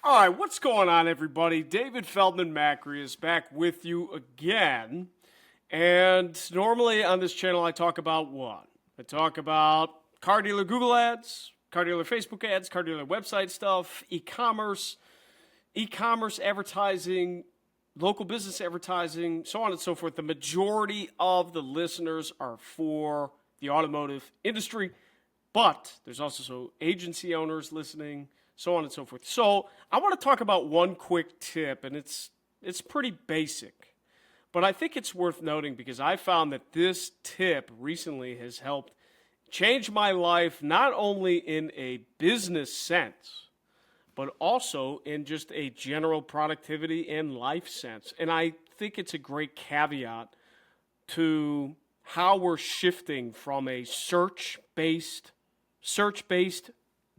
All right, what's going on, everybody? David Feldman-Makrias back with you again. And normally on this channel, I talk about what? I talk about car dealer Google ads, car dealer Facebook ads, car dealer website stuff, e-commerce advertising, local business advertising, so on and so forth. The majority of the listeners are for the automotive industry, but there's also agency owners listening, so on and so forth. So I want to talk about one quick tip, and it's pretty basic, but I think it's worth noting because I found that this tip recently has helped change my life, not only in a business sense, but also in just a general productivity and life sense. And I think it's a great caveat to how we're shifting from a search-based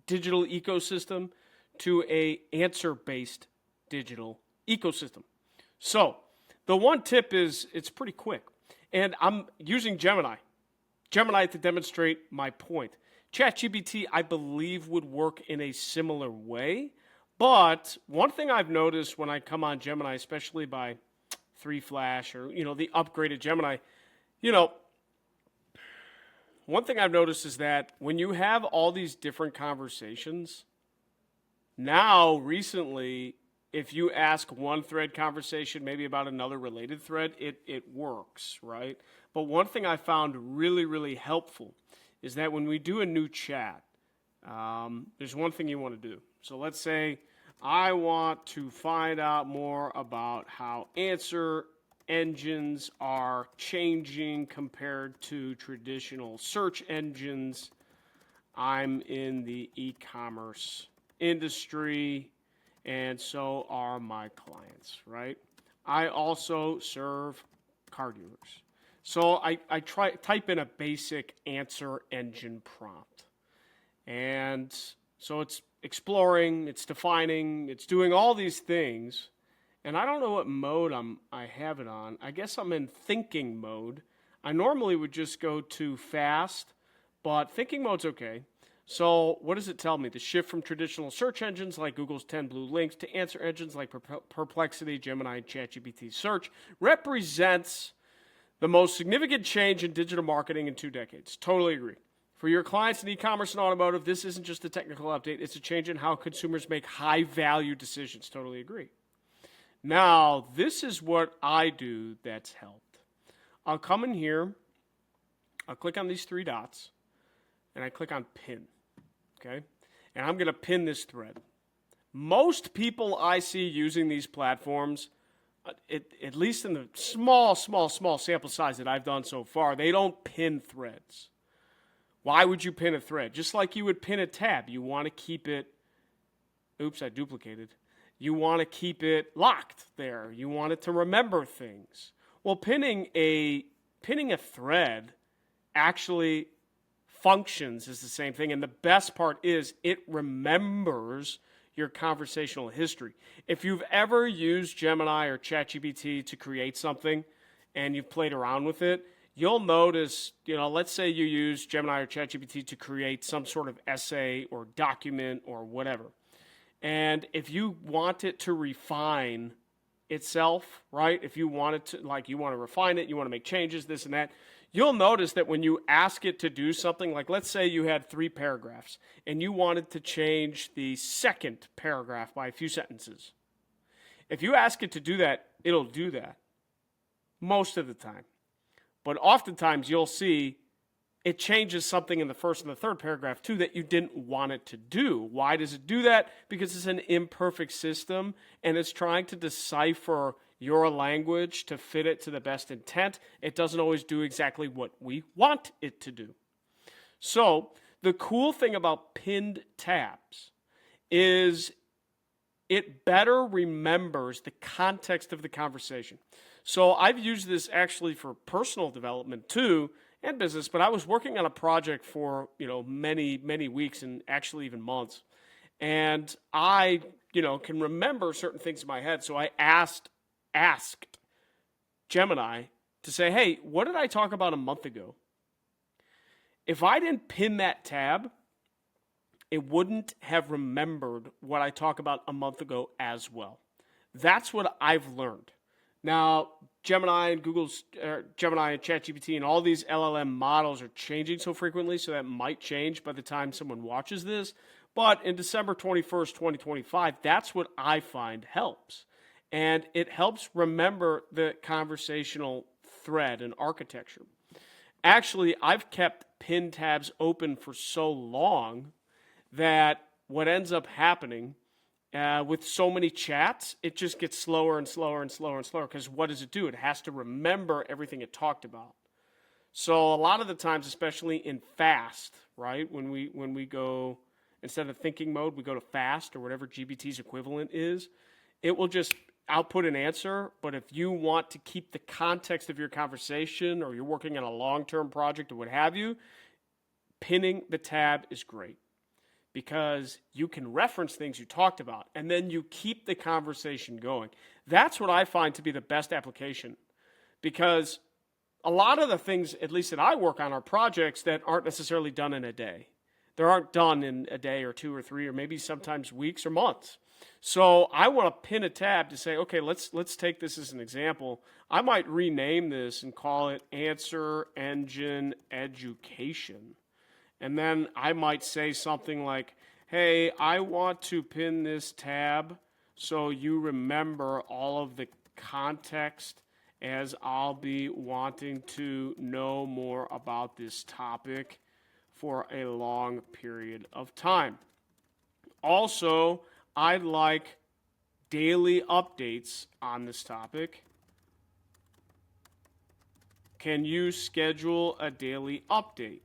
digital ecosystem to a answer-based digital ecosystem. So the one tip is it's pretty quick. And I'm using Gemini to demonstrate my point. ChatGPT, I believe, would work in a similar way. But one thing I've noticed when I come on Gemini, especially by 3 Flash or, the upgraded Gemini, one thing I've noticed is that when you have all these different conversations, now recently, if you ask one thread conversation maybe about another related thread, it works, right? But one thing I found really, really helpful is that when we do a new chat, there's one thing you want to do. So let's say I want to find out more about how answer engines are changing compared to traditional search engines. I'm in the e-commerce industry, and so are my clients, right? I also serve car dealers. So I type in a basic answer engine prompt. And so it's exploring, it's defining, it's doing all these things. And I don't know what mode I have it on. I guess I'm in thinking mode. I normally would just go to fast, but thinking mode's okay. So what does it tell me? The shift from traditional search engines like Google's 10 blue links to answer engines like Perplexity, Gemini, and ChatGPT search represents the most significant change in digital marketing in 2 decades. Totally agree. For your clients in e-commerce and automotive, this isn't just a technical update. It's a change in how consumers make high-value decisions. Totally agree. Now, this is what I do that's helped. I'll come in here, I'll click on these 3 dots, and I click on pin, okay? And I'm going to pin this thread. Most people I see using these platforms, at least in the small sample size that I've done so far, they don't pin threads. Why would you pin a thread? Just like you would pin a tab. You want to keep it, oops, I duplicated. You want to keep it locked there. You want it to remember things. Well, pinning a thread actually functions as the same thing. And the best part is it remembers your conversational history. If you've ever used Gemini or ChatGPT to create something and you've played around with it, you'll notice, let's say you use Gemini or ChatGPT to create some sort of essay or document or whatever. And if you want it to refine itself, right? If you want it to, you want to refine it, you want to make changes, this and that, you'll notice that when you ask it to do something, like let's say you had 3 paragraphs and you wanted to change the second paragraph by a few sentences. If you ask it to do that, it'll do that most of the time. But oftentimes you'll see it changes something in the first and the third paragraph too that you didn't want it to do. Why does it do that? Because it's an imperfect system and it's trying to decipher your language to fit it to the best intent. It doesn't always do exactly what we want it to do. So the cool thing about pinned tabs is it better remembers the context of the conversation. So I've used this actually for personal development too, and business, but I was working on a project for, many weeks and actually even months. And I, can remember certain things in my head. So I asked Gemini to say, hey, what did I talk about a month ago? If I didn't pin that tab, it wouldn't have remembered what I talked about a month ago as well. That's what I've learned. Now, Gemini and Gemini and ChatGPT and all these LLM models are changing so frequently, so that might change by the time someone watches this. But in December 21st, 2025, that's what I find helps. And it helps remember the conversational thread and architecture. Actually, I've kept pin tabs open for so long that what ends up happening with so many chats, it just gets slower and slower and slower and slower, because what does it do? It has to remember everything it talked about. So a lot of the times, especially in fast, right, when we go, instead of thinking mode, we go to fast or whatever GPT's equivalent is, it will just output an answer. But if you want to keep the context of your conversation, or you're working on a long-term project or what have you, pinning the tab is great, because you can reference things you talked about, and then you keep the conversation going. That's what I find to be the best application, because a lot of the things, at least that I work on, are projects that aren't necessarily done in a day. They aren't done in a day or two or three, or maybe sometimes weeks or months. So I want to pin a tab to say, okay, let's take this as an example. I might rename this and call it Answer Engine Education. And then I might say something like, hey, I want to pin this tab so you remember all of the context, as I'll be wanting to know more about this topic for a long period of time. Also, I'd like daily updates on this topic. Can you schedule a daily update?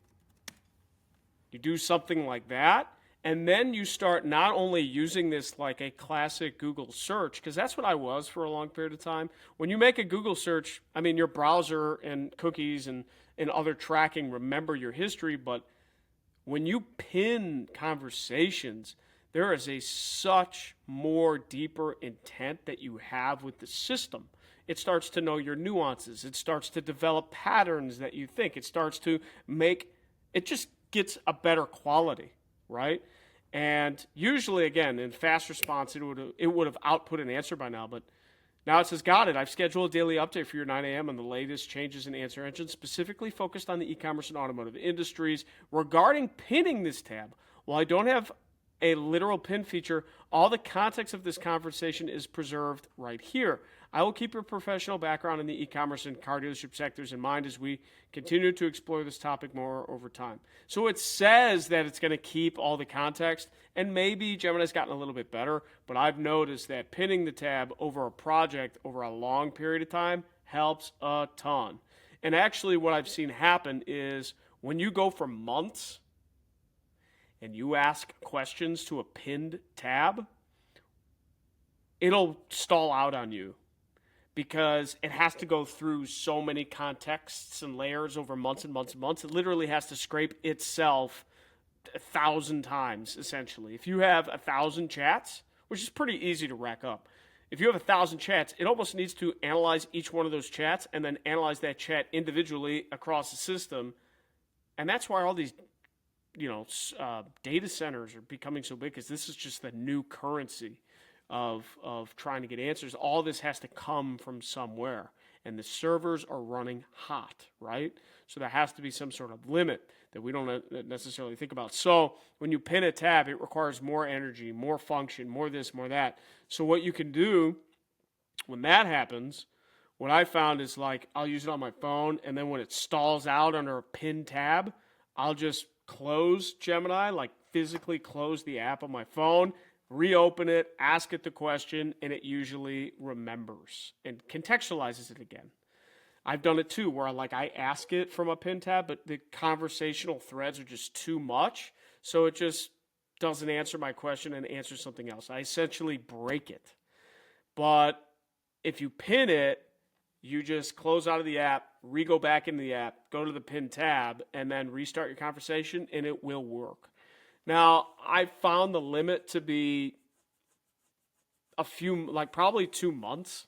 You do something like that, and then you start not only using this like a classic Google search, because that's what I was for a long period of time. When you make a Google search, I mean, your browser and cookies and other tracking remember your history, but when you pin conversations, there is a such more deeper intent that you have with the system. It starts to know your nuances. It starts to develop patterns that you think. It starts to make, it just gets a better quality, right? And usually, again, in fast response, it would have output an answer by now, but now it says, got it. I've scheduled a daily update for your 9 a.m. on the latest changes in answer engines, specifically focused on the e-commerce and automotive industries. Regarding pinning this tab, while I don't have a literal pin feature, all the context of this conversation is preserved right here. I will keep your professional background in the e-commerce and car dealership sectors in mind as we continue to explore this topic more over time. So it says that it's going to keep all the context, and maybe Gemini's gotten a little bit better, but I've noticed that pinning the tab over a project over a long period of time helps a ton. And actually what I've seen happen is when you go for months and you ask questions to a pinned tab, it'll stall out on you, because it has to go through so many contexts and layers over months and months and months. It literally has to scrape itself 1,000 times, essentially. If you have 1,000 chats, which is pretty easy to rack up, if you have 1,000 chats, it almost needs to analyze each one of those chats and then analyze that chat individually across the system. And that's why all these data centers are becoming so big, because this is just the new currency of trying to get answers. All this has to come from somewhere, and the servers are running hot, right? So there has to be some sort of limit that we don't necessarily think about. So when you pin a tab, it requires more energy, more function, more this, more that. So what you can do when that happens, what I found is, like, I'll use it on my phone, and then when it stalls out under a pin tab, I'll just close Gemini, like physically close the app on my phone, reopen it, ask it the question, and it usually remembers and contextualizes it again. I've done it too, where I ask it from a pin tab, but the conversational threads are just too much, so it just doesn't answer my question and answers something else. I essentially break it. But if you pin it, you just close out of the app, go back into the app, go to the pin tab, and then restart your conversation, and it will work. Now, I found the limit to be probably 2 months.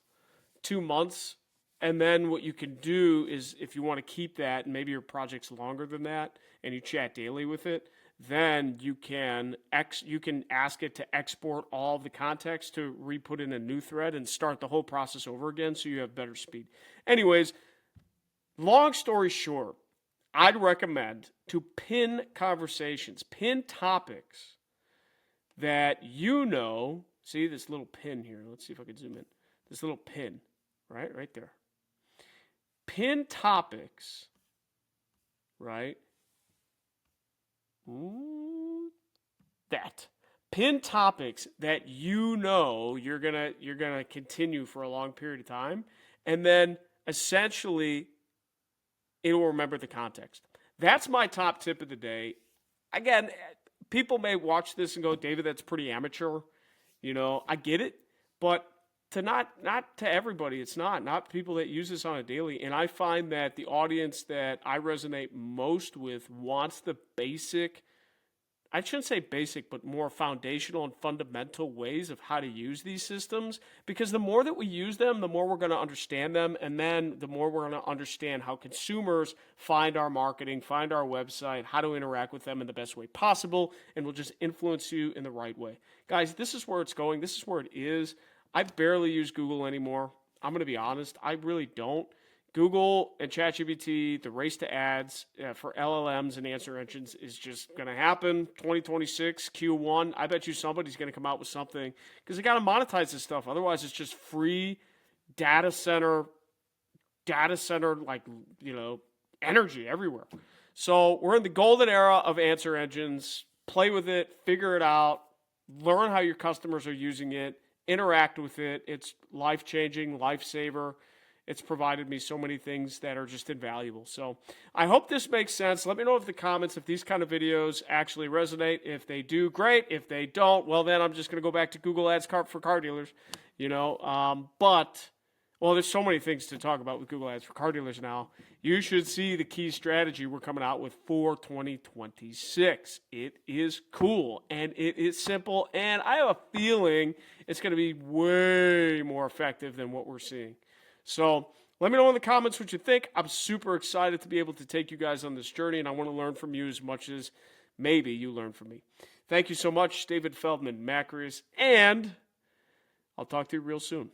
2 months. And then what you can do is, if you want to keep that, and maybe your project's longer than that, and you chat daily with it, then you can ask it to export all the context to re-put in a new thread and start the whole process over again so you have better speed. Anyways, long story short, I'd recommend to pin conversations, pin topics that you know. See this little pin here? Let's see if I can zoom in. This little pin, right there. Pin topics, right? That. Pin topics that you know you're gonna continue for a long period of time, and then essentially it will remember the context. That's my top tip of the day. Again, people may watch this and go, David, that's pretty amateur. I get it, but to not to everybody, it's not people that use this on a daily. And I find that the audience that I resonate most with wants the basic, I shouldn't say basic, but more foundational and fundamental ways of how to use these systems. Because the more that we use them, the more we're going to understand them. And then the more we're going to understand how consumers find our marketing, find our website, how to interact with them in the best way possible. And we'll just influence you in the right way. Guys, this is where it's going. This is where it is. I barely use Google anymore. I'm going to be honest. I really don't. Google and ChatGPT, the race to ads for LLMs and answer engines is just going to happen. 2026, Q1. I bet you somebody's going to come out with something because they got to monetize this stuff. Otherwise, it's just free data center like, energy everywhere. So we're in the golden era of answer engines. Play with it, figure it out, learn how your customers are using it, interact with it. It's life-changing, lifesaver. It's provided me so many things that are just invaluable. So I hope this makes sense. Let me know in the comments if these kind of videos actually resonate. If they do, great. If they don't, well, then I'm just going to go back to Google Ads for car dealers, Well, there's so many things to talk about with Google Ads for car dealers now. You should see the key strategy we're coming out with for 2026. It is cool, and it is simple, and I have a feeling it's going to be way more effective than what we're seeing. So let me know in the comments what you think. I'm super excited to be able to take you guys on this journey, and I want to learn from you as much as maybe you learn from me. Thank you so much, David Feldman-Makrias, and I'll talk to you real soon.